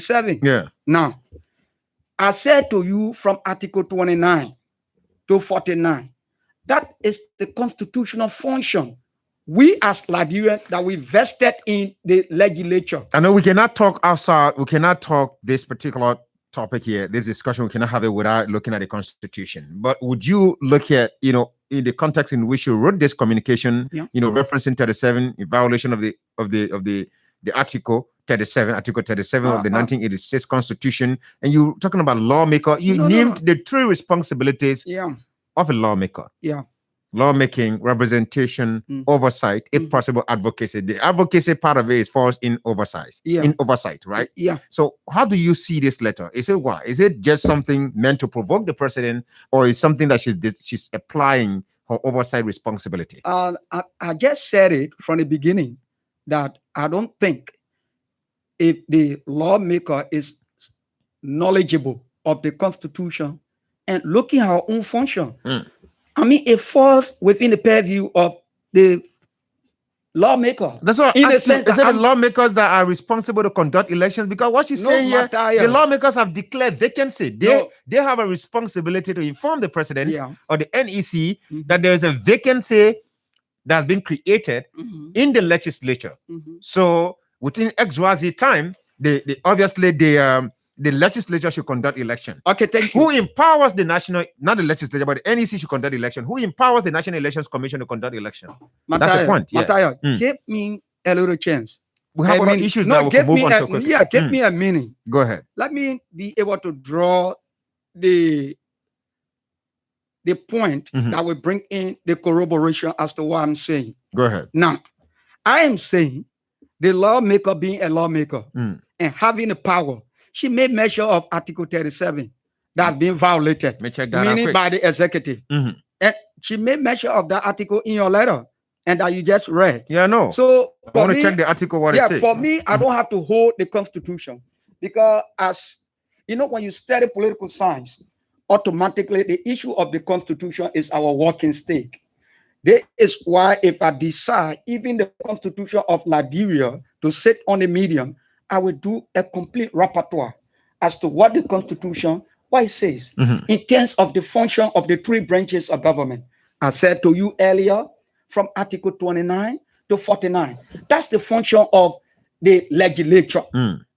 37. Yeah. Now, I said to you from Article 29 to 49, that is the constitutional function. We as Liberians that we vested in the legislature. I know we cannot talk outside. We cannot talk this particular topic here, this discussion. We cannot have it without looking at the Constitution. But would you look at, in the context in which you wrote this communication, referencing 37 in violation of the Article 37 of the 1986 Constitution, and you talking about lawmaker, you named the three responsibilities of a lawmaker. Yeah. Lawmaking, representation, oversight, if possible, advocacy. The advocacy part of it falls in oversight. In oversight, right? Yeah. So how do you see this letter? Is it what? Is it just something meant to provoke the president, or is something that she's applying her oversight responsibility? I just said it from the beginning that I don't think if the lawmaker is knowledgeable of the Constitution and looking at her own function, I mean, it falls within the purview of the lawmaker. That's what I'm asking. Is it the lawmakers that are responsible to conduct elections? Because what she's saying here, the lawmakers have declared vacancy. They have a responsibility to inform the president or the NEC that there is a vacancy that's been created in the legislature. So within XYZ time, the legislature should conduct election. Okay, thank you. Who empowers the national, not the legislature, but the NEC should conduct election? Who empowers the National Elections Commission to conduct election? That's the point. Mataya, give me a little chance. We have other issues that we can move on to quickly. Yeah, give me a minute. Go ahead. Let me be able to draw the point that will bring in the corroboration as to what I'm saying. Go ahead. Now, I am saying the lawmaker being a lawmaker and having the power, she made measure of Article 37 that's been violated, meaning by the executive. And she made measure of that article in your letter and that you just read. Yeah, no. So I want to check the article, what it says. For me, I don't have to hold the Constitution because as you know, when you study political science, automatically the issue of the Constitution is our working stake. That is why if I decide even the Constitution of Liberia to sit on the medium, I will do a complete repertoire as to what the Constitution, what it says in terms of the function of the three branches of government. I said to you earlier, from Article 29 to 49, that's the function of the legislature,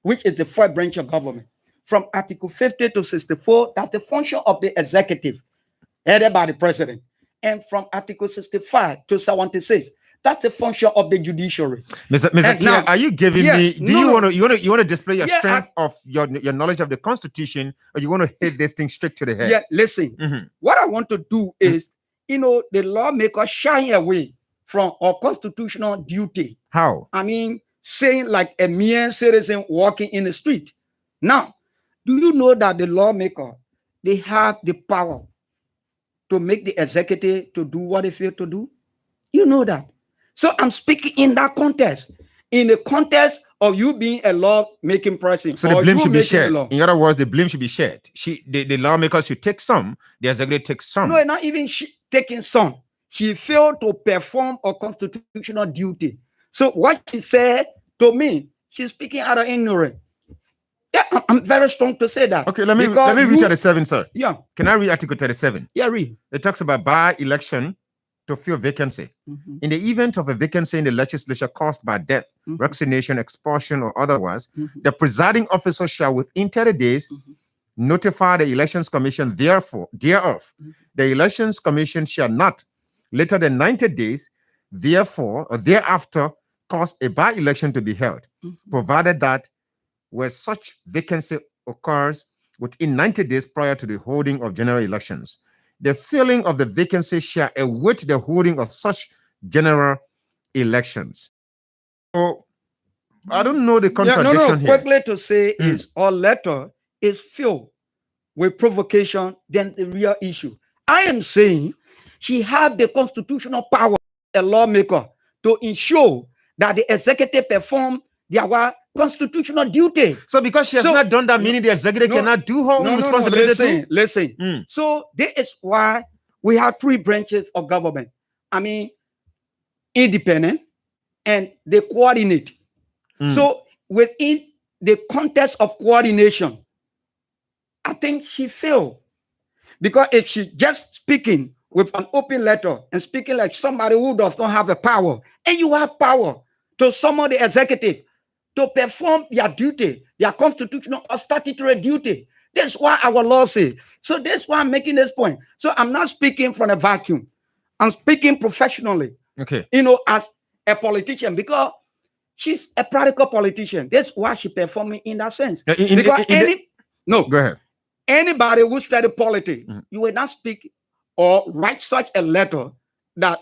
which is the fourth branch of government. From Article 50 to 64, that's the function of the executive, headed by the president. And from Article 65 to 76, that's the function of the judiciary. Mr. Kia, are you giving me? You want to display your strength of your knowledge of the Constitution, or you want to hit this thing straight to the head? Yeah, listen. What I want to do is, the lawmaker shying away from our constitutional duty. How? I mean, saying like a mere citizen walking in the street. Now, do you know that the lawmaker, they have the power to make the executive to do what they feel to do? You know that. So I'm speaking in that context, in the context of you being a law-making person. So the blame should be shared. In other words, the blame should be shared. The lawmakers should take some, the executive takes some. No, not even taking some. She failed to perform a constitutional duty. So what she said to me, she's speaking out of ignorance. Yeah, I'm very strong to say that. Okay, let me read 37, sir. Yeah. Can I read Article 37? Yeah, read. It talks about by-election to fill vacancy. In the event of a vacancy in the legislature caused by death, resignation, expulsion, or otherwise, the presiding officer shall within 30 days notify the Elections Commission thereof. The Elections Commission shall not, later than 90 days, therefore or thereafter, cause a by-election to be held, provided that where such vacancy occurs within 90 days prior to the holding of general elections, the filling of the vacancy shall await the holding of such general elections. So, I don't know the contradiction here. Quickly to say is our letter is filled with provocation than the real issue. I am saying she have the constitutional power, a lawmaker, to ensure that the executive perform their constitutional duty. So because she has not done that, meaning the executive cannot do her own responsibility. Listen. So this is why we have three branches of government. I mean, independent, and they coordinate. So within the context of coordination, I think she failed. Because if she just speaking with an open letter and speaking like somebody who does not have the power, and you have power to summon the executive to perform their duty, their constitutional or statutory duty. That's why our law says. So that's why I'm making this point. So I'm not speaking from a vacuum. I'm speaking professionally. Okay. As a politician, because she's a practical politician. That's why she performing in that sense. Go ahead. Anybody who study politics, you will not speak or write such a letter that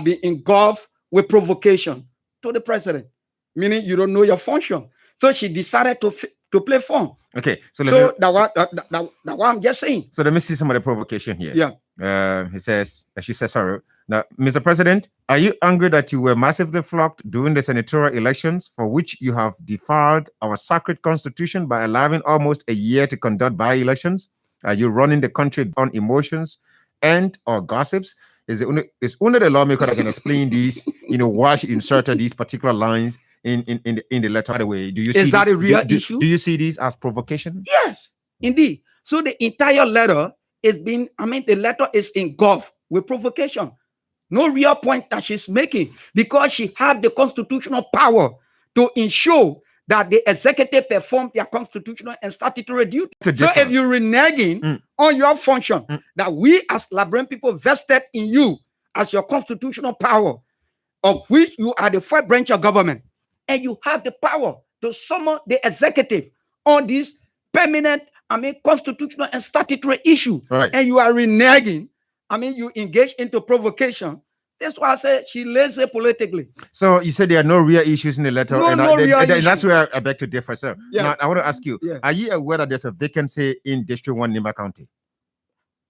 be engulfed with provocation to the president, meaning you don't know your function. So she decided to play fun. Okay, so that's what I'm just saying. So let me see some of the provocation here. Yeah. She says, sorry. Now, Mr. President, are you angry that you were massively flogged during the senatorial elections, for which you have defiled our sacred constitution by allowing almost a year to conduct by-elections? Are you running the country on emotions and or gossips? It's only the lawmaker that can explain these, why she inserted these particular lines in the letter. By the way, do you see that a real issue? Do you see these as provocation? Yes, indeed. So the entire letter the letter is engulfed with provocation. No real point that she's making, because she had the constitutional power to ensure that the executive perform their constitutional and statutory duty. So if you're reneging on your function that we as Liberian people vested in you as your constitutional power, of which you are the first branch of government, and you have the power to summon the executive on this permanent, constitutional and statutory issue, right, and you are reneging, you engage into provocation. That's why I said she lazy politically. So you said there are no real issues in the letter, and that's where I beg to differ, sir. Yeah. Now I want to ask you: Are you aware that there's a vacancy in District 1 Nimba County?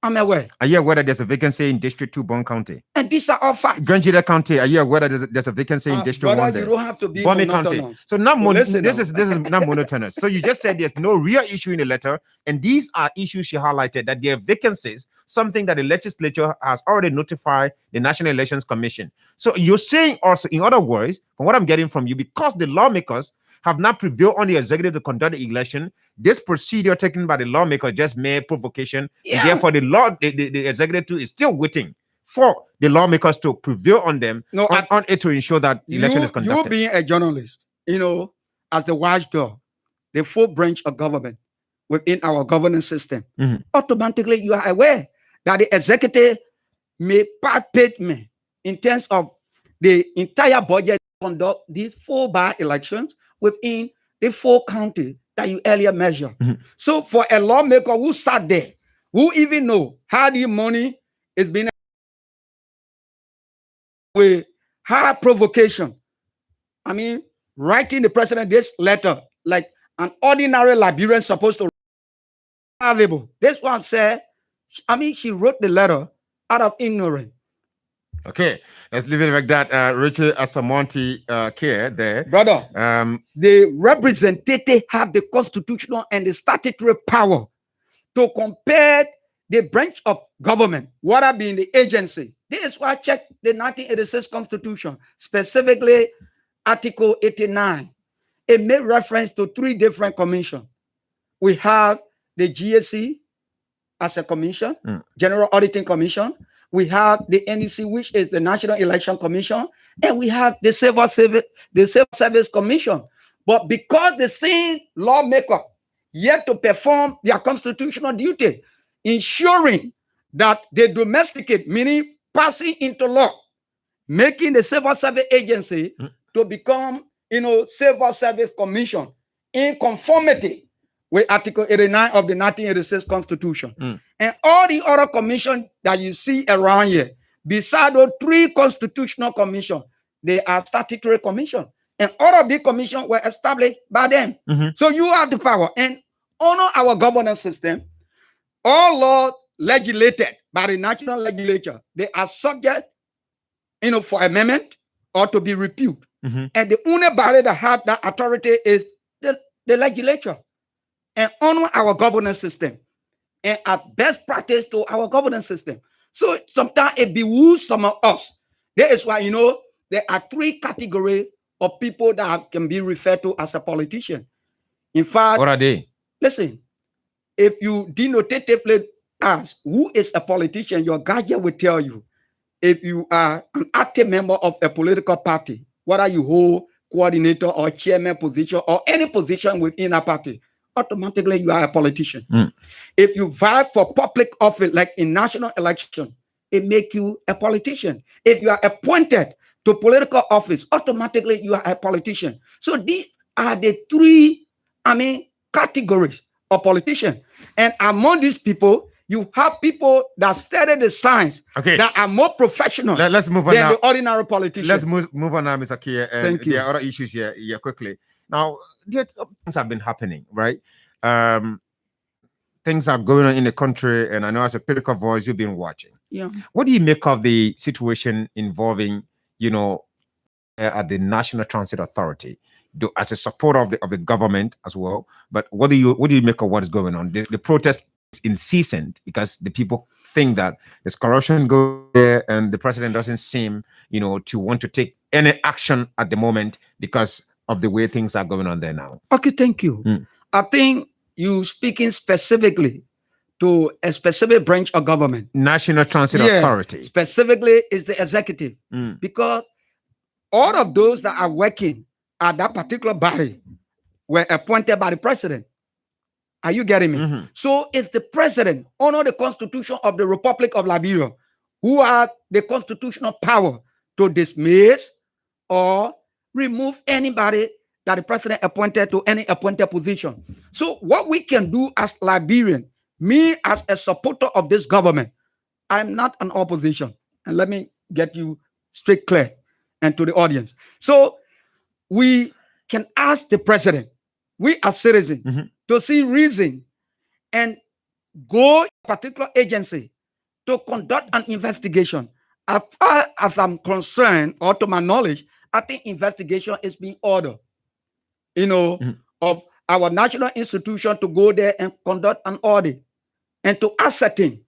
I'm aware. Are you aware that there's a vacancy in District 2 Bon County? And these are all facts. Granjida County, are you aware that there's a vacancy in District 1 there? You don't have to be Bomi County. So this is not monotonous. So you just said there's no real issue in the letter, and these are issues she highlighted, that there are vacancies, something that the legislature has already notified the National Elections Commission. So you're saying also, in other words, from what I'm getting from you, because the lawmakers have not prevailed on the executive to conduct the election, this procedure taken by the lawmaker just made provocation, and therefore the executive too is still waiting for the lawmakers to prevail on them, on it, to ensure that the election is conducted. You being a journalist, as the watchdog, the full branch of government within our governance system, automatically you are aware that the executive may participate me in terms of the entire budget to conduct these 4 by-elections within the 4 counties that you earlier measured. So for a lawmaker who sat there, who even know how the money is being with high provocation, writing the president this letter like an ordinary Liberian supposed to available. That's what I'm saying. She wrote the letter out of ignorance. Okay, let's leave it like that. Richard Asamonte care there. Brother, the representative have the constitutional and the statutory power to compare the branch of government, whether being the agency. This is why I checked the 1986 Constitution, specifically Article 89. It made reference to 3 different commissions. We have the GSC as a commission, General Auditing Commission. We have the NEC, which is the National Election Commission, and we have the Civil Service Commission. But because the same lawmaker yet to perform their constitutional duty, ensuring that they domesticate, meaning passing into law, making the Civil Service Agency to become, Civil Service Commission in conformity with Article 89 of the 1986 Constitution. And all the other commissions that you see around here, besides those 3 constitutional commissions, they are statutory commissions. And all of these commissions were established by them. So you have the power. And honor our governance system, all laws legislated by the national legislature, they are subject, for amendment or to be repealed. And the only body that have that authority is the legislature. And honor our governance system and at best practice to our governance system. So sometimes it behooves some of us. That is why, there are 3 categories of people that can be referred to as a politician. In fact, What are they? listen, if you denotatively ask who is a politician, your guardian will tell you. If you are an active member of a political party, whether you hold coordinator or chairman position or any position within a party, automatically you are a politician. If you vie for public office, like in national election, it makes you a politician. If you are appointed to political office, automatically you are a politician. So these are the three, categories of politician. And among these people, you have people that study the science, that are more professional Let's move on than now. the ordinary politician. Let's move on now, Mr. Kia. And Thank you. there are other issues here quickly. Now, things have been happening, right? Things are going on in the country, and I know as a critical voice, you've been watching. Yeah. What do you make of the situation involving, at the National Transit Authority, as a supporter of the government as well? But what do you make of what is going on? The protest is incessant because the people think that there's corruption going there, and the president doesn't seem, to want to take any action at the moment because of the way things are going on there now. Okay, thank you. I think you speaking specifically to a specific branch of government. National Transit Authority. Specifically is the executive. Because all of those that are working at that particular body were appointed by the president. Are you getting me? So it's the president, under the Constitution of the Republic of Liberia, who have the constitutional power to dismiss or remove anybody that the president appointed to any appointed position. So what we can do as Liberian, me as a supporter of this government, I'm not an opposition. And let me get you straight clear and to the audience. So we can ask the president, we as citizens, to see reason and go to a particular agency to conduct an investigation. As far as I'm concerned, or to my knowledge, I think investigation is being ordered, of our national institution to go there and conduct an audit and to ascertain,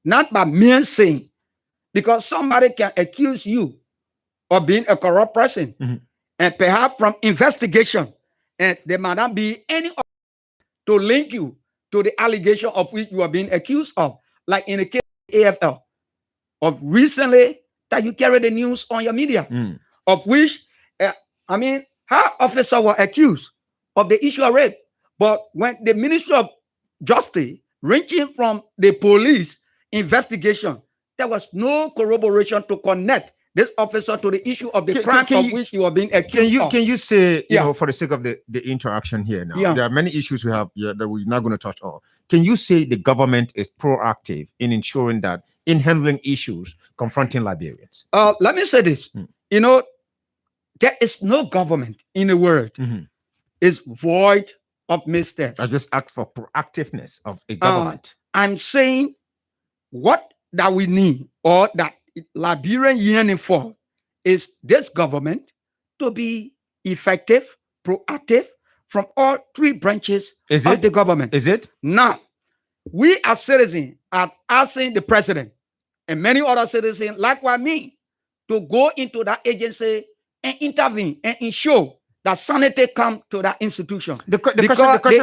not by mere saying, because somebody can accuse you of being a corrupt person, and perhaps from investigation, and there might not be any to link you to the allegation of which you are being accused of, like in the case of AFL, of recently that you carried the news on your media, of which, her officer were accused of the issue of rape. But when the Ministry of Justice, ranging from the police investigation, there was no corroboration to connect this officer to the issue of the crime of which you are being accused of. Can you say, for the sake of the interaction here now, there are many issues we have that we're not going to touch on. Can you say the government is proactive in ensuring that in handling issues confronting Liberians? Let me say this. There is no government in the world is void of missteps. I just asked for proactiveness of a government. I'm saying what that we need, or that Liberian yearning for, is this government to be effective, proactive from all three branches of the government. Is it? Now, we as citizens are asking the president and many other citizens, like me, to go into that agency and intervene and ensure that sanity come to that institution. The question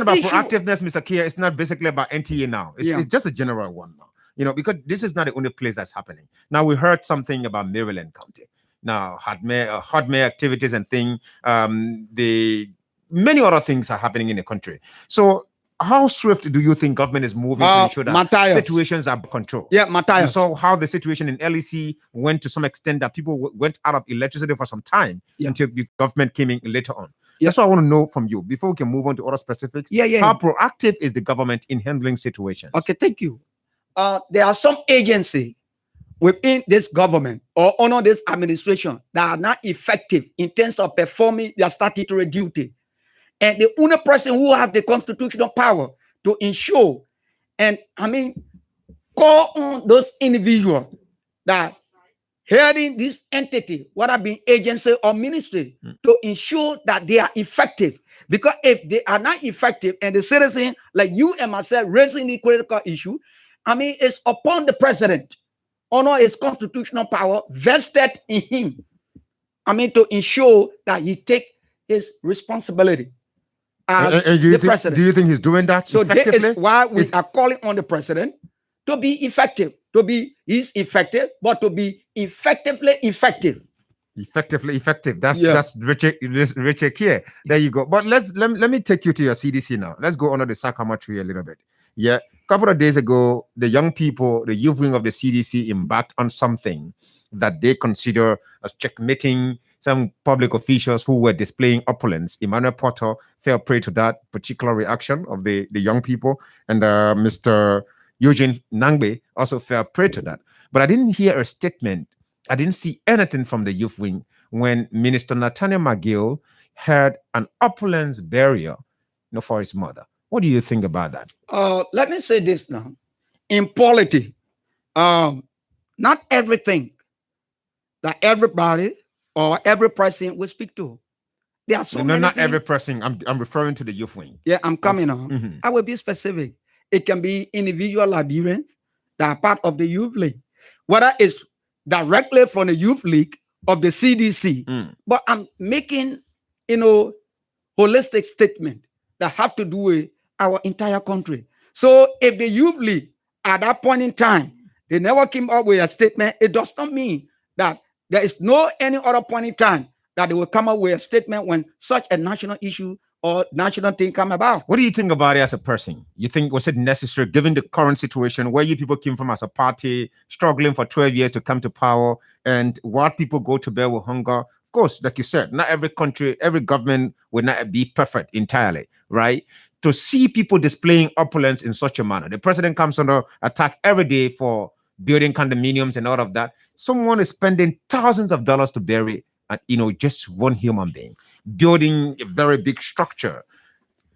about proactiveness, Mr. Kia, is not basically about NTA now. It's just a general one now. Because this is not the only place that's happening. Now, we heard something about Maryland County. Now, hot mayor activities and things, many other things are happening in the country. So how swift do you think government is moving to ensure that situations are controlled? Yeah, Matthias. You saw how the situation in LEC went to some extent that people went out of electricity for some time until the government came in later on. That's what I want to know from you before we can move on to other specifics. How proactive is the government in handling situations? Okay, thank you. There are some agencies within this government or under this administration that are not effective in terms of performing their statutory duty. And the only person who have the constitutional power to ensure and call on those individuals that heading this entity, whether it be agency or ministry, to ensure that they are effective. Because if they are not effective and the citizen like you and myself raising the critical issue, it's upon the president, honor his constitutional power vested in him, to ensure that he take his responsibility as And the president. do you think he's doing that So that effectively? is why we are calling on the president to be effective, he's effective, but to be effectively effective. Effectively effective. That's Yeah. that's Richard here. There you go. But let me take you to your CDC now. Let's go under the Sakama tree a little bit. Yeah. A couple of days ago, the young people, the youth wing of the CDC embarked on something that they consider as checkmating some public officials who were displaying opulence. Emmanuel Potter fell prey to that particular reaction of the young people, and Mr. Eugene Nangbe also fell prey to that. But I didn't hear a statement. I didn't see anything from the youth wing when Minister Nathaniel McGill had an opulence burial, for his mother. What do you think about that? Let me say this now. In polity, not everything that everybody or every person will speak to. There are so many not things. every person. I'm referring to the youth wing. Yeah, I'm coming on. I will be specific. It can be individual Liberians that are part of the youth league, whether it's directly from the youth league of the CDC. But I'm making, holistic statement that have to do with our entire country. So if the youth league at that point in time, they never came up with a statement, it does not mean that there is no any other point in time that they will come up with a statement when such a national issue or national thing come about. What do you think about it as a person? You think, was it necessary given the current situation where you people came from as a party, struggling for 12 years to come to power, and what people go to bed with hunger? Of course, like you said, not every country, every government will not be perfect entirely, right? To see people displaying opulence in such a manner, the president comes under attack every day for building condominiums and all of that. Someone is spending thousands of dollars to bury, just one human being, building a very big structure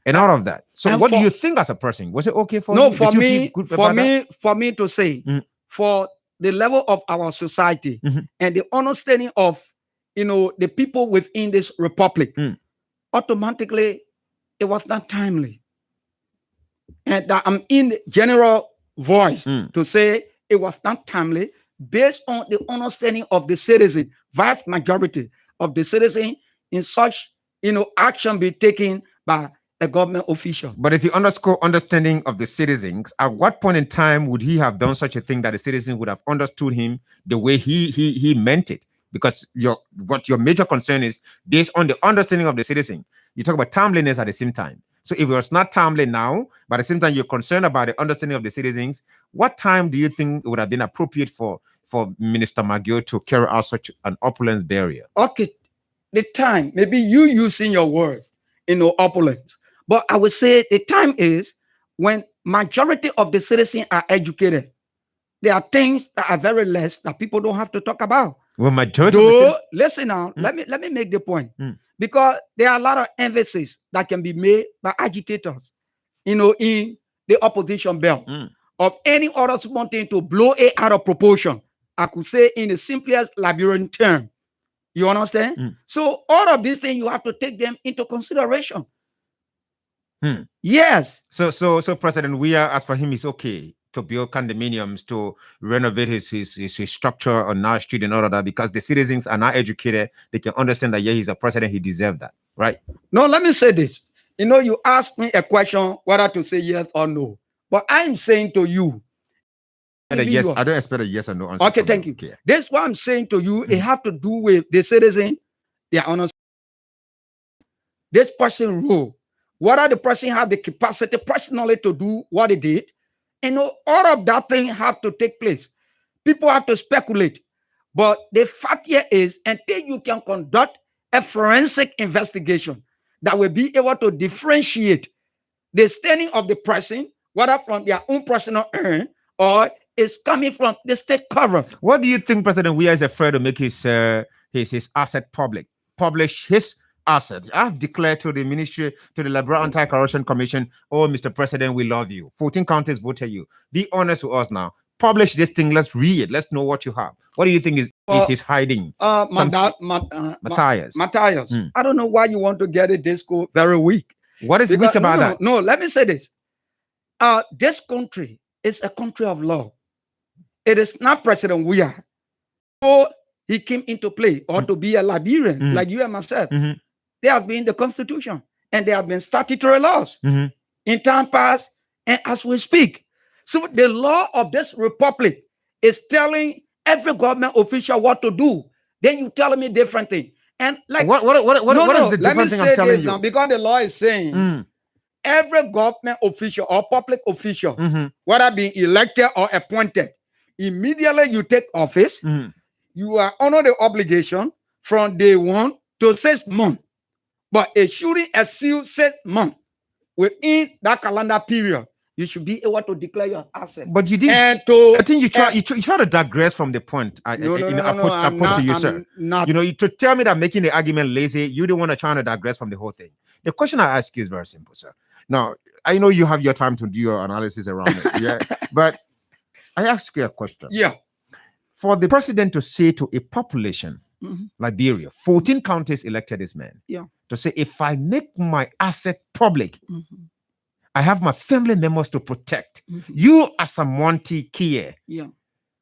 and all of that. So what do you think as a person? Was it okay for you? No, for me to say, for the level of our society and the understanding of, the people within this republic, automatically, it was not timely. And that I'm in the general voice to say it was not timely based on the understanding of the citizen, vast majority of the citizen in such, action be taken by a government official. But if you underscore understanding of the citizens, at what point in time would he have done such a thing that the citizen would have understood him the way he meant it? Because your major concern is based on the understanding of the citizen. You talk about timeliness at the same time. So if it was not timely now, but at the same time you're concerned about the understanding of the citizens, what time do you think it would have been appropriate for Minister McGill to carry out such an opulence burial? Okay, the time, maybe you using your word, opulence. But I would say the time is when majority of the citizens are educated. There are things that are very less that people don't have to talk about. Well, majority listen now, let me make the point. Because there are a lot of emphasis that can be made by agitators, in the opposition belt of any other small thing to blow it out of proportion. I could say in the simplest Liberian term. You understand? So all of these things, you have to take them into consideration. Yes. So President Weah, as for him, it's okay to build condominiums, to renovate his structure on our street and all of that, because the citizens are not educated. They can understand that, yeah, he's a president, he deserves that, right? No, let me say this. You asked me a question whether to say yes or no. But I'm saying to you, yes, I don't expect a yes or no answer. Okay, thank you. Okay. This is what I'm saying to you. It have to do with the citizen, their honest. This person rule, whether the person have the capacity personally to do what he did, all of that thing have to take place. People have to speculate. But the fact here is, until you can conduct a forensic investigation that will be able to differentiate the standing of the person, whether from their own personal earn or is coming from the state cover. What do you think President Weah is afraid to make his asset public? Publish his asset. I've declared to the ministry, to the Liberal Anti-Corruption Commission, oh, Mr. President, we love you. 14 counties voted you. Be honest with us now. Publish this thing. Let's read it. Let's know what you have. What do you think is his hiding? Matthias. Matthias. I don't know why you want to get it this very weak. What is weak about that? No, let me say this. This country is a country of law. It is not President Weah. So he came into play or to be a Liberian like you and myself. There has been the Constitution. and there have been statutory laws in time past and as we speak. So the law of this republic is telling every government official what to do. Then you telling me different thing. And like what is the different thing I'm telling you? Now, because the law is saying every government official or public official, whether being elected or appointed, immediately you take office, you are under the obligation from day 1 to 6 months. But it shouldn't exceed 6 months. Within that calendar period, you should be able to declare your asset. But you did. And I think you try to digress from the point I put to you, sir. Not. To tell me that making the argument lazy, you don't want to try to digress from the whole thing. The question I ask you is very simple, sir. Now, I know you have your time to do your analysis around it, yeah. But I ask you a question. Yeah. For the president to say to a population, Liberia, 14 counties elected this man, to say, if I make my asset public, I have my family members to protect. You, as a Monty Kier,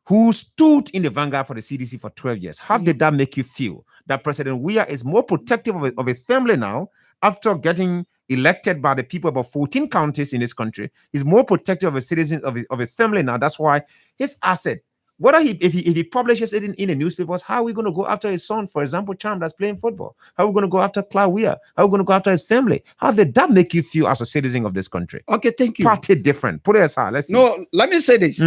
who stood in the vanguard for the CDC for 12 years, how did that make you feel? That President Weah is more protective of his family now after getting elected by the people about 14 counties in this country. He's more protective of his citizens, of his family now. That's why his asset, whether if he publishes it in the newspapers, how are we going to go after his son, for example, Cham, that's playing football? How are we going to go after Clyde Weah? How are we going to go after his family? How did that make you feel as a citizen of this country? Okay, thank you. Party different. Put it aside. Let's see. No, let me say this.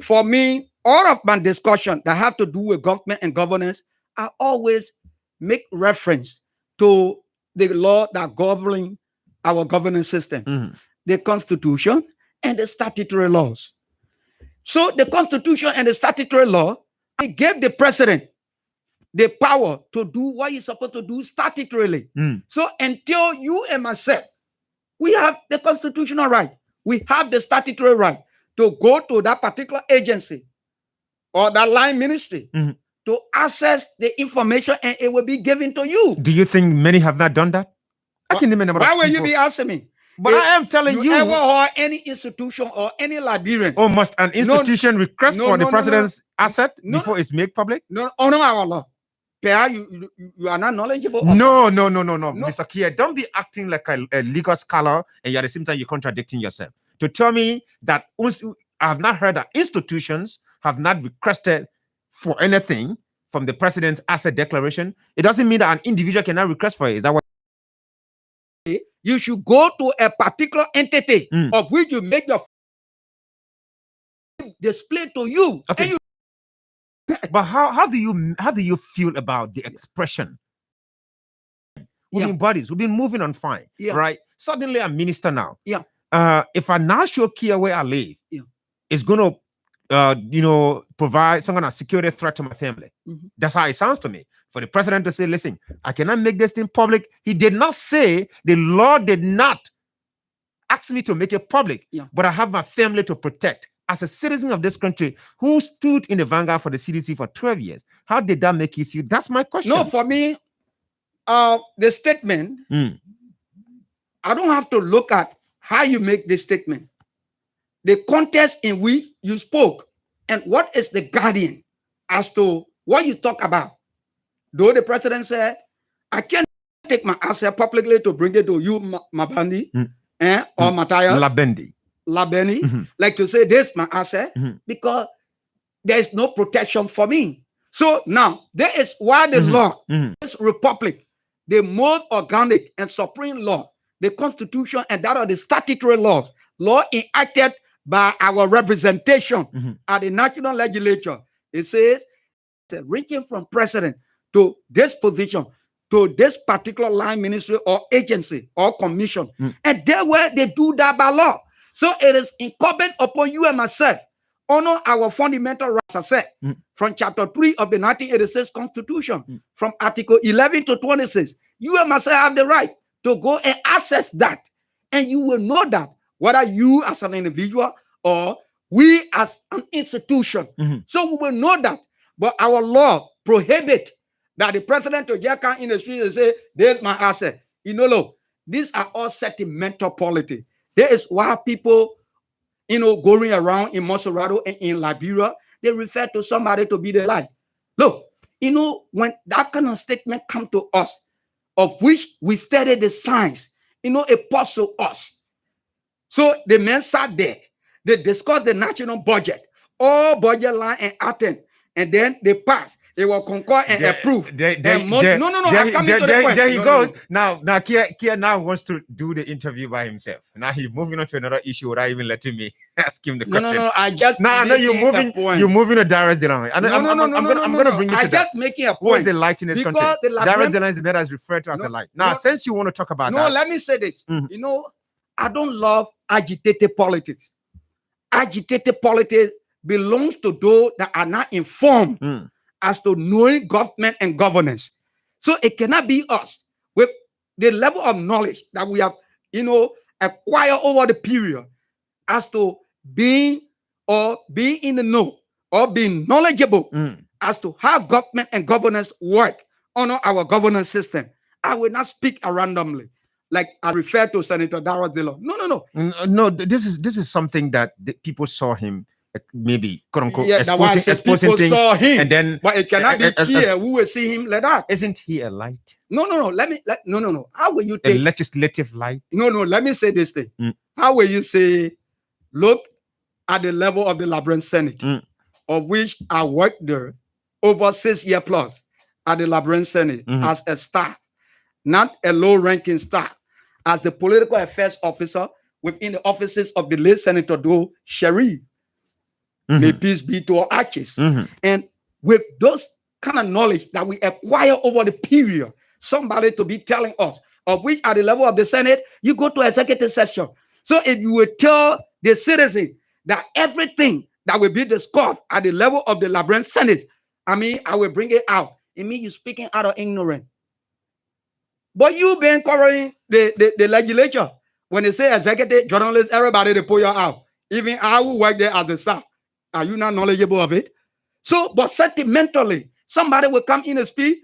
For me, all of my discussion that have to do with government and governance, I always make reference to the law that govern our governance system, the Constitution and the statutory laws. So the Constitution and the statutory law, it gave the president the power to do what he's supposed to do statutorily. So until you and myself, we have the constitutional right, we have the statutory right to go to that particular agency or that line ministry to access the information, and it will be given to you. Do you think many have not done that? I can name a number of people. Why will you be asking me? But I am telling you, ever heard any institution or any Liberian? Or must an institution request for the president's asset before it's made public? No, honor our law. You are not knowledgeable. No. Mr. Kier, don't be acting like a legal scholar and at the same time you're contradicting yourself. To tell me that I have not heard that institutions have not requested for anything from the president's asset declaration, it doesn't mean that an individual cannot request for it. Is that what? You should go to a particular entity of which you make your display to you. Okay. But how do you feel about the expression? We've been buddies, we've been moving on fine, right? Suddenly I'm minister now. If I now show Kia where I live, it's gonna provide some kind of security threat to my family. That's how it sounds to me. For the president to say, listen, I cannot make this thing public. He did not say, the law did not ask me to make it public, but I have my family to protect. As a citizen of this country who stood in the vanguard for the CDC for 12 years, how did that make you feel? That's my question. No, for me, the statement, I don't have to look at how you make the statement. The context in which you spoke and what is the guardian as to what you talk about. Though the president said, I can't take my asset publicly to bring it to you, Mabandi, or Matthias. Labeni, like to say this my asset, because there is no protection for me. So now, there is why the law, this republic, the most organic and supreme law, the Constitution and that of the statutory law enacted by our representation at the national legislature. It says, reaching from president to this position, to this particular line ministry or agency or commission. And there where they do that by law. So it is incumbent upon you and myself, honor our fundamental rights, I said, from chapter 3 of the 1986 Constitution, from article 11 to 26. You and myself have the right to go and access that. And you will know that, whether you as an individual or we as an institution. So we will know that. But our law prohibits that the president of Yakan in the street and say, there's my asset. Look, these are all sentimental politics. There is why people, going around in Monserrado and in Liberia, they refer to somebody to be the light. Look, when that kind of statement come to us, of which we study the science puzzled us. So the men sat there. They discussed the national budget, all budget line and item, and then they passed. They will concur and approve. No. There he goes. Now, Kia now wants to do the interview by himself. Now he's moving on to another issue without even letting me ask him the question. No. I just I know you're moving. You're moving to Darius Delon. I'm going to bring you to that. I just making a point. What is the light in this country? Darius Delon is the man that's referred to as the light. Now, since you want to talk about that, let me say this. I don't love agitated politics. Agitated politics belongs to those that are not informed as to knowing government and governance. So it cannot be us with the level of knowledge that we have, acquired over the period as to being in the know or being knowledgeable as to how government and governance work on our governance system. I will not speak randomly. Like I refer to Senator Darius Delon. No. This is something that the people saw him maybe quote unquote exposing things, saw him, and then but it cannot be clear who will see him like that. Isn't he a light? No. No. How will you take a legislative light? No. Let me say this thing. How will you say? Look at the level of the Liberian Senate, of which I worked there over 6 years plus at the Liberian Senate as a staff, not a low-ranking staff, as the political affairs officer within the offices of the late Senator Doe Sharif. May peace be to our arches. And with those kind of knowledge that we acquire over the period, somebody to be telling us, of which at the level of the Senate, you go to executive session. So if you will tell the citizen that everything that will be discussed at the level of the Liberian Senate, I will bring it out. It means you're speaking out of ignorance. But you been covering the legislature. When they say executive journalists, everybody, they pull you out. Even I will work there as a staff. Are you not knowledgeable of it? So, but sentimentally, somebody will come in the street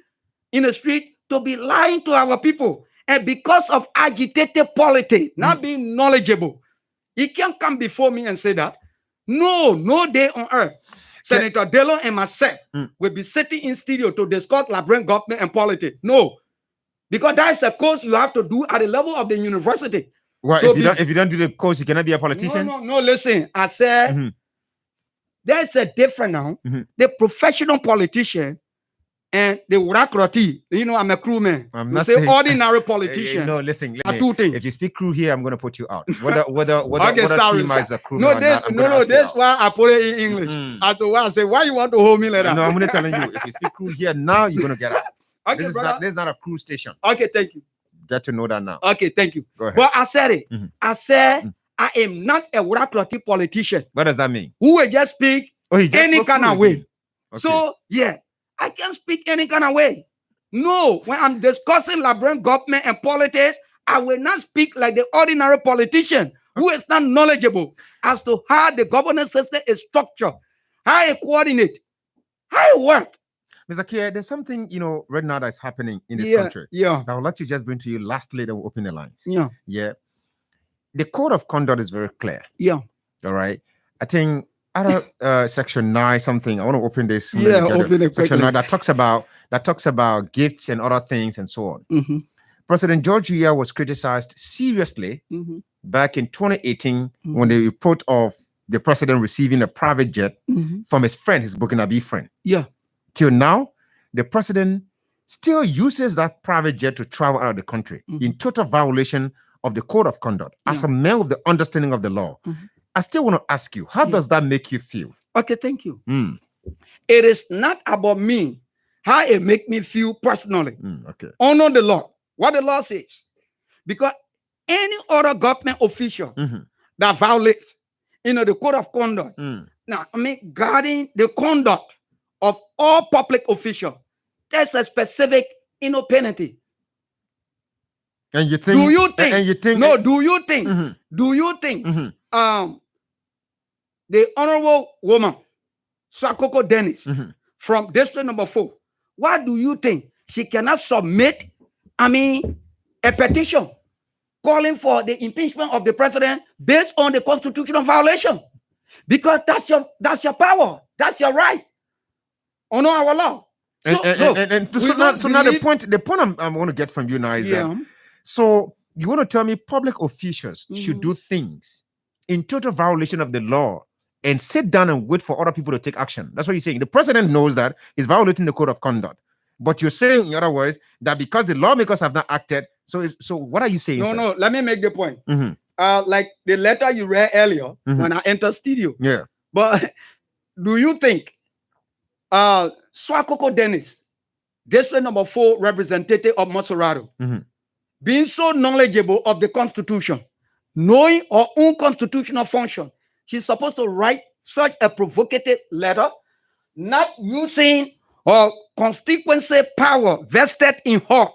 to be lying to our people. And because of agitated politics, not being knowledgeable, he can't come before me and say that. No day on earth. Senator Delon and myself will be sitting in studio to discuss Liberian government and politics. No. Because that's a course you have to do at the level of the university. Well, if you don't do the course, you cannot be a politician? No, listen. I said, there's a difference now. The professional politician and the bureaucracy. I'm a crewman. I'm not saying ordinary politician. No, listen. Two things. If you speak crew here, I'm going to put you out. Whether team as a crewman that's why I put it in English. As to why I say, why you want to hold me like that? No, I'm going to tell you. If you speak crew here now, you're going to get out. Okay, this is not a crew station. Okay, thank you. Get to know that now. Okay, thank you. Go ahead. But I said it. I said I am not a bureaucratic politician. What does that mean? Who will just speak any kind of way. Okay. So I can't speak any kind of way. No, when I'm discussing Liberian government and politics, I will not speak like the ordinary politician who is not knowledgeable as to how the governance system is structured, how it coordinate, how it work. Mr. Kia, there's something, right now that's happening in this country. Yeah. I would like to just bring to you lastly, then we'll open the lines. Yeah. The code of conduct is very clear. Yeah. All right. I think other section 9 something. I want to open this. Open it section 9 that talks about gifts and other things and so on. President George Weah was criticized seriously back in 2018 when the report of the president receiving a private jet from his friend, his Burkinabe friend. Yeah. Till now, the president still uses that private jet to travel out of the country in total violation of the code of conduct as a man with the understanding of the law. I still want to ask you, how does that make you feel? Okay, thank you. It is not about me, how it make me feel personally. Okay. Honor the law, what the law says. Because any other government official that violates, the code of conduct, now, guarding the conduct of all public officials, there's a specific penalty. And you think? Do you think? And you think? No. Do you think? Do you think? The honorable woman, Sakoko Dennis, from district number 4, why do you think she cannot submit? A petition calling for the impeachment of the president based on the constitutional violation, because that's your power, that's your right. Honor our law. So now the point I want to get from you now is that so you want to tell me public officials should do things in total violation of the law and sit down and wait for other people to take action? That's what you're saying. The president knows that he's violating the code of conduct. But you're saying, in other words, that because the lawmakers have not acted, so what are you saying? No, sir? no, let me make the point. Like the letter you read earlier when I entered studio. Yeah. But do you think Swakoko Dennis, district number 4 representative of Masorado, being so knowledgeable of the Constitution, knowing her own constitutional function, she's supposed to write such a provocative letter, not using her constituency power vested in her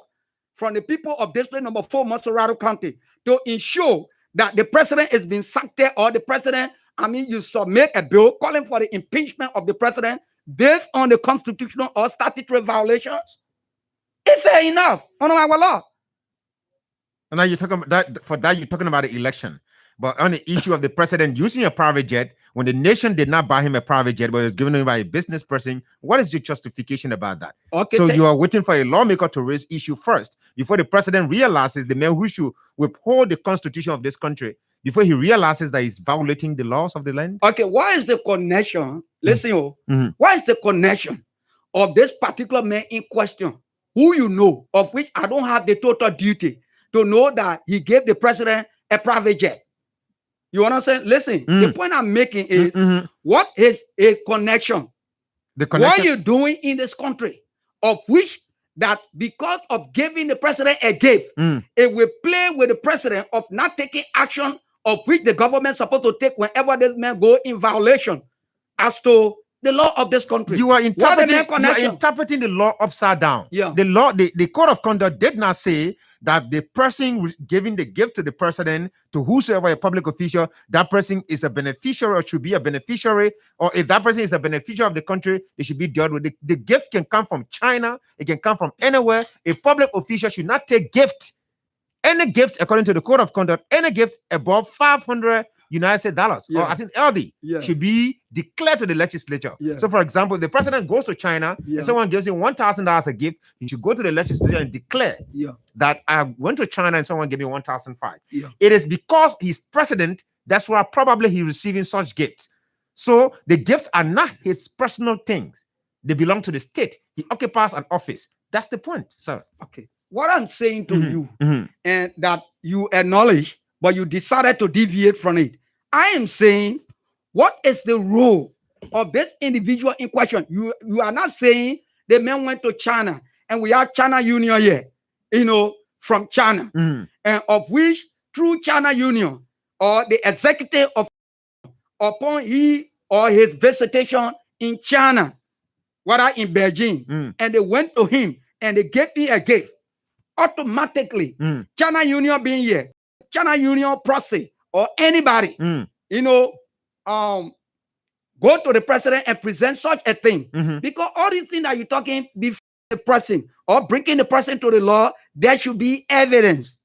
from the people of district number 4, Masorado County, to ensure that the president is being sacked there, or the president, you submit a bill calling for the impeachment of the president based on the constitutional or statutory violations. It's fair enough under our law. And now you're talking about that. For that, you're talking about the election. But on the issue of the president using a private jet, when the nation did not buy him a private jet, but it was given him by a business person, what is your justification about that? Okay, so you are waiting for a lawmaker to raise issue first before the president realizes the man who should withhold the constitution of this country, before he realizes that he's violating the laws of the land? Okay, what is the connection? Listen, what is the connection of this particular man in question, who you know, of which I don't have the total duty to know that he gave the president a private jet? You understand? Listen, the point I'm making is what is a connection? The connection. What are you doing in this country, of which that because of giving the president a gift, it will play with the president of not taking action of which the government is supposed to take whenever this man go in violation as to the law of this country. You are interpreting the law upside down. Yeah. The law, the code of conduct did not say that the person giving the gift to the president, to whosoever a public official, that person is a beneficiary or should be a beneficiary, or if that person is a beneficiary of the country, they should be dealt with. The gift can come from China, it can come from anywhere. A public official should not take gift. Any gift, according to the code of conduct, any gift above $500 United States dollars, or I think LD, should be declared to the legislature. So, for example, if the president goes to China and someone gives him $1,000 a gift, he should go to the legislature and declare that I went to China and someone gave me $1,500. It is because he's president, that's why probably he's receiving such gifts. So the gifts are not his personal things. They belong to the state. He occupies an office. That's the point, sir. Okay. What I'm saying to you, and that you acknowledge, but you decided to deviate from it. I am saying, what is the role of this individual in question? You are not saying the man went to China and we have China Union here, from China, and of which through China Union or the executive of upon he or his visitation in China, whether in Beijing, and they went to him and they gave him a gift. Automatically, China Union being here, China Union proxy or anybody, go to the president and present such a thing. Because all these things that you're talking before the person or bringing the person to the law, there should be evidence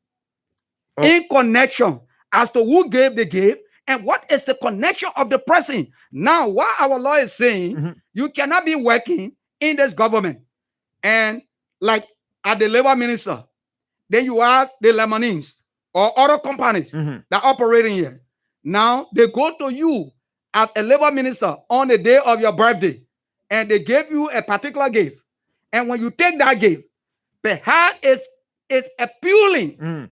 in connection as to who gave the gift and what is the connection of the person. Now, what our law is saying, you cannot be working in this government and like at the labor minister, then you have the Lebanese or other companies that operate in here. Now they go to you as a labor minister on the day of your birthday, and they gave you a particular gift. And when you take that gift, perhaps it's appealing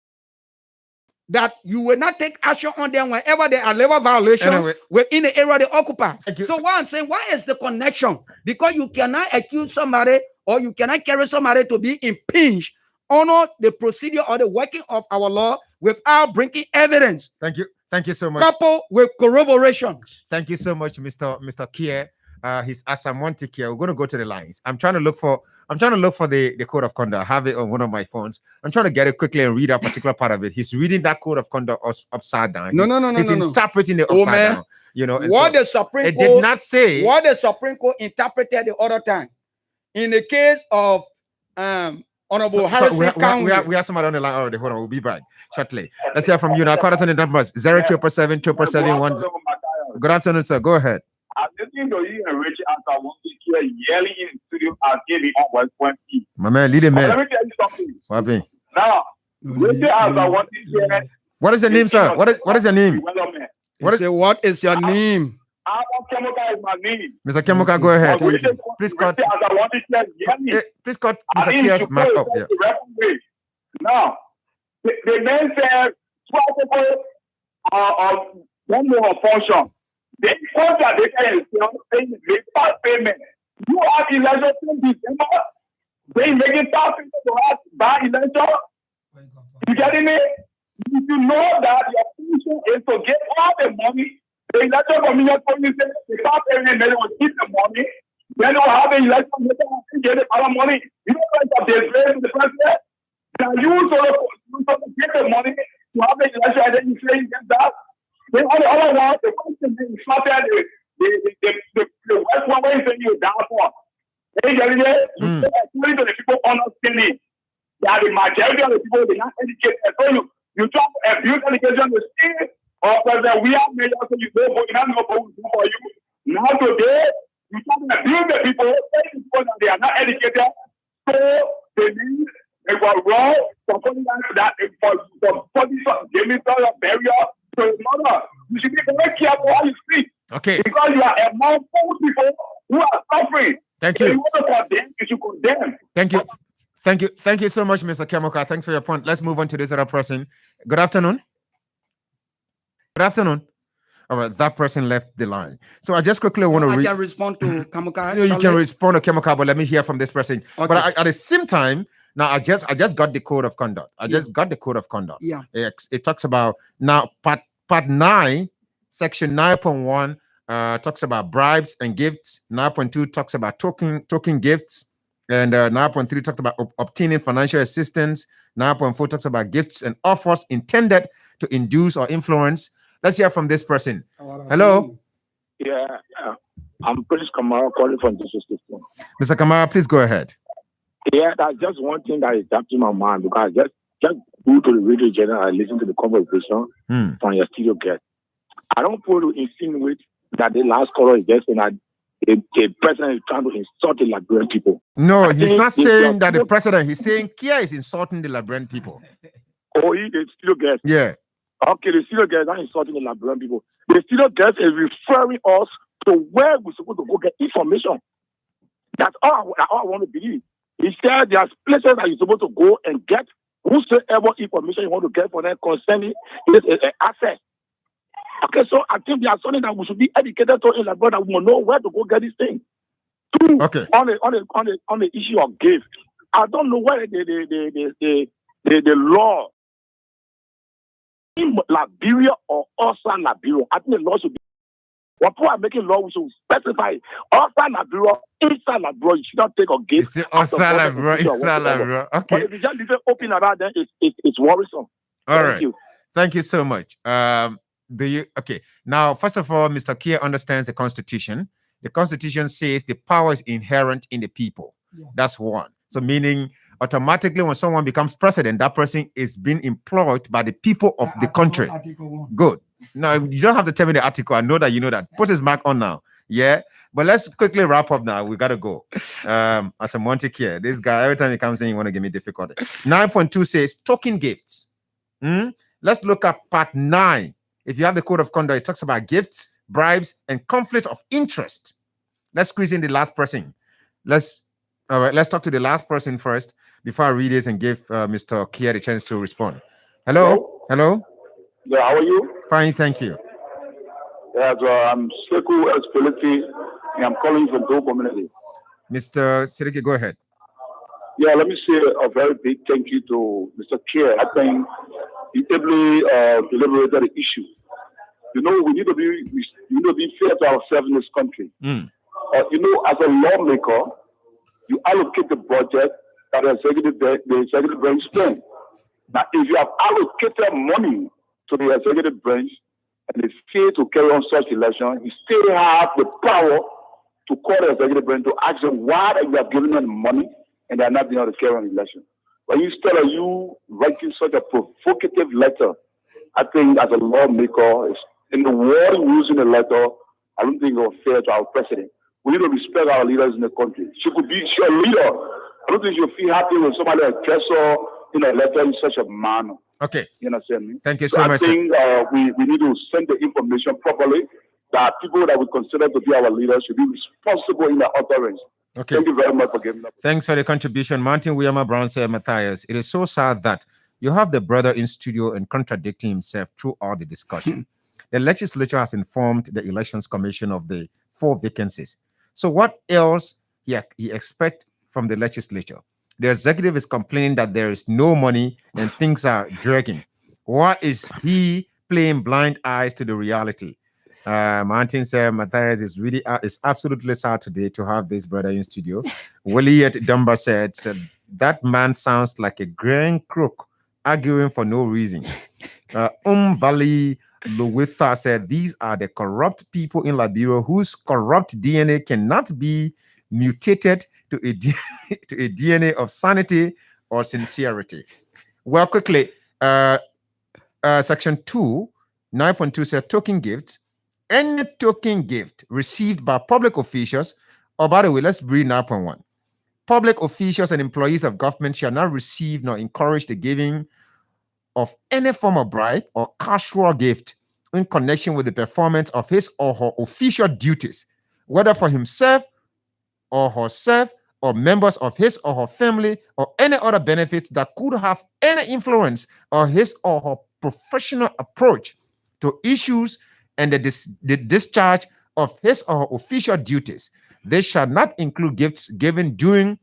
that you will not take action on them whenever there are labor violations within the area they occupy. So what I'm saying, what is the connection? Because you cannot accuse somebody or you cannot carry somebody to be impinged on the procedure or the working of our law without bringing evidence. Thank you. Thank you so much. Coupled with corroboration. Thank you so much, Mr. Kier. He's Asamonte Kier. We're going to go to the lines. I'm trying to look for the code of conduct. I have it on one of my phones. I'm trying to get it quickly and read a particular part of it. He's reading that code of conduct upside down. He's interpreting it upside down. What the Supreme Court did not say what the Supreme Court interpreted the other time. In the case of Honorable Harrison County. We have somebody on the line already. Hold on, we'll be back shortly. Let's hear from you now. Call us on the numbers 0777771. Good afternoon, sir. Go ahead. I'm listening to you and Richie as I want to hear yelling in the studio at KB on 120. My man, lead him, man. Let me tell you something. What happened? Now, Rich as I want to share. What is your name, sir? What is your name? What is your name? Kemuka is my name. Mr. Kemuka, go ahead. Please cut. Please cut Mr. Kia's mic off. Yeah. Now, the man said, 12 people don't know a function. They contract they can they pass payment. You have election in December. They making tax payment to us by election. You getting me? If you know that your function is to get all the money, the election commission police the tax payment they will keep the money. Then they will have the election and get the other money. You know that they raise the president. Now you sort of get the money to have the election and then you say you get that. Then all the other ones, the question is started the West one way saying you down for. Hey, you according to the people understanding that the majority of the people they not educated. So you try to abuse education to see or president we have made so you go for you have no vote for you. Now today you try to abuse the people, that they are not educated, so they need they were wrong for putting that for giving a barrier. So, mother, you should be very careful how you speak. Okay. Because you are among poor people who are suffering. Thank you. If you want to condemn, you should condemn. Thank you. Thank you. Thank you so much, Mr. Kemuka. Thanks for your point. Let's move on to this other person. Good afternoon. Good afternoon. All right, that person left the line. So I just quickly want to I can respond to Kemuka. You can respond to Kemuka, but let me hear from this person. Okay. But at the same time, now I just got the code of conduct. I just got the code of conduct. Yeah. It talks about now part 9, section 9.1 talks about bribes and gifts. 9.2 talks about token gifts, and 9.3 talks about obtaining financial assistance. 9.4 talks about gifts and offers intended to induce or influence. Let's hear from this person. Hello. Yeah, I'm Prince Kamara calling from this system. Mr. Kamara, please go ahead. Yeah, that's just one thing that is up to my mind because just go to the radio channel and listen to the conversation from your studio guest. I don't want to insinuate that the last caller is just saying that the president is trying to insult the Liberian people. No, he's not saying that the president. He's saying Kia is insulting the Liberian people. Oh, he the studio guest. Yeah. Okay, the studio guest is not insulting the Liberian people. The studio guest is referring us to where we're supposed to go get information. That's all I want to believe. He said there's places that you're supposed to go and get whosoever information you want to get for them concerning this access. Okay, so I think there's something that we should be educated to in Liberia that we will know where to go get this thing. Two, okay. On the issue of gift, I don't know whether the law in Liberia or outside Liberia. I think the law should be. When people are making law, we should specify outside Liberia, inside Liberia. You should not take a gift. Outside Liberia, inside Liberia. Okay. But if you just leave it open about that, it's worrisome. All right. Thank you so much. Okay. Now, first of all, Mr. Kia understands the Constitution. The Constitution says the power is inherent in the people. Yeah. That's one. So meaning automatically when someone becomes president, that person is being employed by the people of the country. Good. Now, you don't have to tell me the article. I know that you know that. Put his mark on now. Yeah. But let's quickly wrap up now. We got to go. As a Monte Kia, this guy, every time he comes in, you want to give me difficulty. 9.2 says token gifts. Let's look at part 9. If you have the code of conduct, it talks about gifts, bribes, and conflict of interest. Let's squeeze in the last person. Let's talk to the last person first before I read this and give Mr. Kia the chance to respond. Hello? Hello? Yeah, how are you? Fine, thank you. Yeah, so I'm Sekou Espeliti, and I'm calling from Dole Community. Mr. Siriki, go ahead. Yeah, let me say a very big thank you to Mr. Kia. I think he ably deliberated the issue. You know, we need to be fair to ourselves in this country. You know, as a lawmaker, you allocate the budget that the executive branch spends. Now, if you have allocated money to the executive branch and they fail to carry on such election, you still have the power to call the executive branch to ask them why you have given them money and they are not being able to carry on election. When you instead of you writing such a provocative letter, I think as a lawmaker, in the word using the letter, I don't think it's fair to our president. We need to respect our leaders in the country. She could be a leader. I don't think she'll feel happy when somebody address her elected in such a manner. Okay. You understand me? Thank you so I much, sir. think we need to send the information properly that people that we consider to be our leaders should be responsible in their utterance. Okay. Thank you very much for giving that. Thanks for the contribution. Martin William Brown said, Matthias, it is so sad that you have the brother in studio and contradicting himself throughout the discussion. The legislature has informed the Elections Commission of the 4 vacancies. So what else he expects from the legislature? The executive is complaining that there is no money and things are dragging. Why is he playing blind eyes to the reality? Martin said, Matthias is really it's absolutely sad today to have this brother in studio. Williet Dunbar said, that man sounds like a grand crook arguing for no reason. Valley Luwitha said, these are the corrupt people in Liberia whose corrupt DNA cannot be mutated to a DNA of sanity or sincerity. Well, quickly, section 2, 9.2 said token gift. Any token gift received by public officials, or by the way, let's read 9.1. Public officials and employees of government shall not receive nor encourage the giving of any form of bribe or casual gift in connection with the performance of his or her official duties, whether for himself or herself or members of his or her family or any other benefits that could have any influence on his or her professional approach to issues and the discharge of his or her official duties. They shall not include gifts given during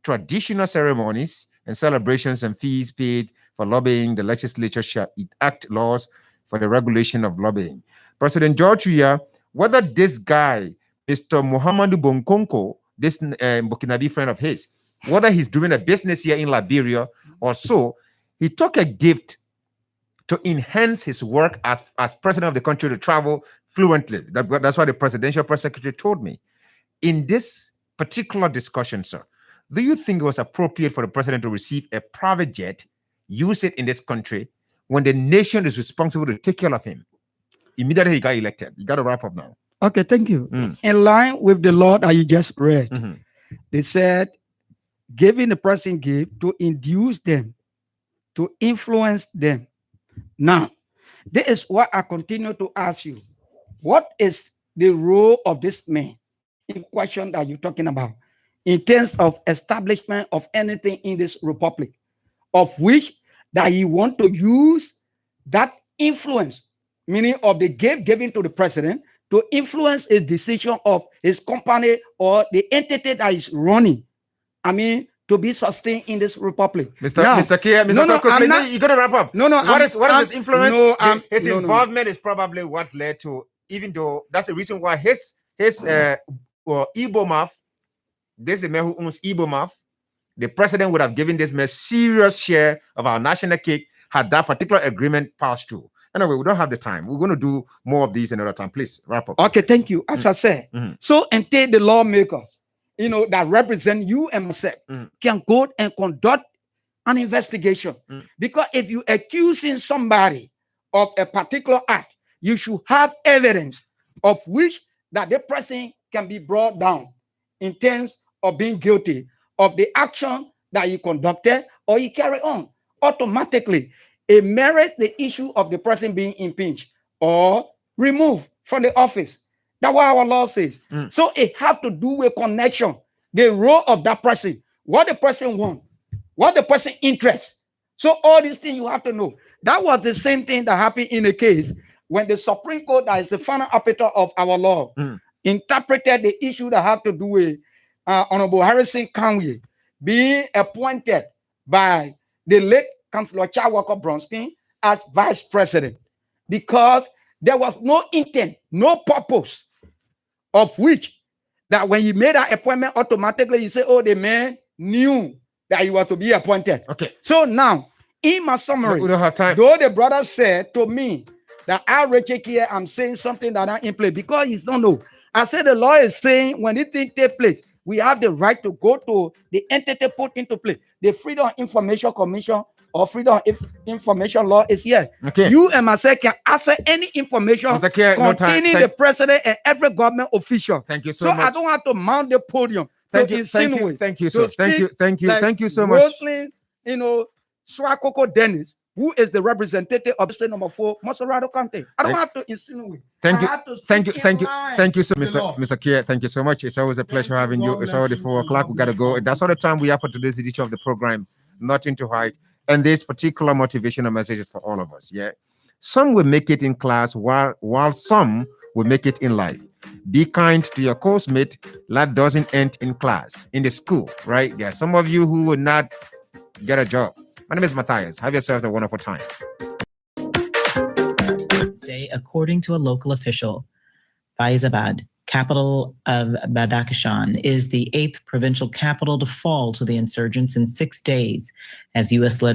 traditional ceremonies and celebrations and fees paid for lobbying. The legislature shall enact laws for the regulation of lobbying. President George Weah, whether this guy, Mr. Muhammadu Bonkonko, this Burkinabe friend of his, whether he's doing a business here in Liberia or so, he took a gift to enhance his work as president of the country to travel fluently. That's what the presidential press secretary told me. In this particular discussion, sir, do you think it was appropriate for the president to receive a private jet, use it in this country, when the nation is responsible to take care of him? Immediately he got elected. You got to wrap up now. Okay, thank you. In line with the law that you just read, they said giving the person gift to induce them, to influence them. Now, this is what I continue to ask you. What is the role of this man in question that you're talking about in terms of establishment of anything in this republic, of which that he want to use that influence, meaning of the gift given to the president, to influence a decision of his company or the entity that is running, to be sustained in this republic. Mr. Kia, you got to wrap up. What is his influence? His involvement is probably what led to, even though that's the reason why his Ibomaf, this is the man who owns Ibomaf, the president would have given this man serious share of our national cake had that particular agreement passed through. Anyway, we don't have the time. We're going to do more of these another time. Please wrap up. Okay, thank you. As I said, so until the lawmakers, that represent you and myself, can go and conduct an investigation. Because if you accusing somebody of a particular act, you should have evidence of which that the person can be brought down in terms of being guilty of the action that he conducted or he carried on. Automatically, it merits the issue of the person being impeached or removed from the office. That's what our law says. So it has to do with connection, the role of that person, what the person wants, what the person interests. So all these things you have to know. That was the same thing that happened in the case when the Supreme Court, that is the final arbiter of our law, interpreted the issue that have to do with Honorable Harrison Kanye being appointed by the late Councillor Chawaka Bronstein as vice president, because there was no intent, no purpose of which that when he made that appointment, automatically you say, oh, the man knew that he was to be appointed. Okay. So now, in my summary, we don't have time. Though the brother said to me that here, I'm saying something that I in play because he don't know. I said the law is saying when this thing take place, we have the right to go to the entity put into place. The Freedom of Information Commission or Freedom of Information Law is here. Okay. You and myself can answer any information containing the president and every government official. Thank you so much. So I don't have to mount the podium. Thank you, sir. Thank you so much. Swakoko Dennis, who is the representative of State Number 4, Maserado County. I don't have to insinuate. Thank I you. have to Thank you. speak Thank in you. line Thank you, so with the law. Mr. Kier. Thank you so much. It's always a pleasure having you. It's already 4 o'clock. We got to go. That's all the time we have for today's edition of the program, Nothing to Hide. And this particular motivational message is for all of us. Yeah. Some will make it in class while some will make it in life. Be kind to your course mate. Life doesn't end in class, in the school, right? There are some of you who will not get a job. My name is Matthias. Have yourselves a wonderful time. According to a local official, Faizabad, capital of Badakhshan, is the 8th provincial capital to fall to the insurgents in 6 days as U.S.-led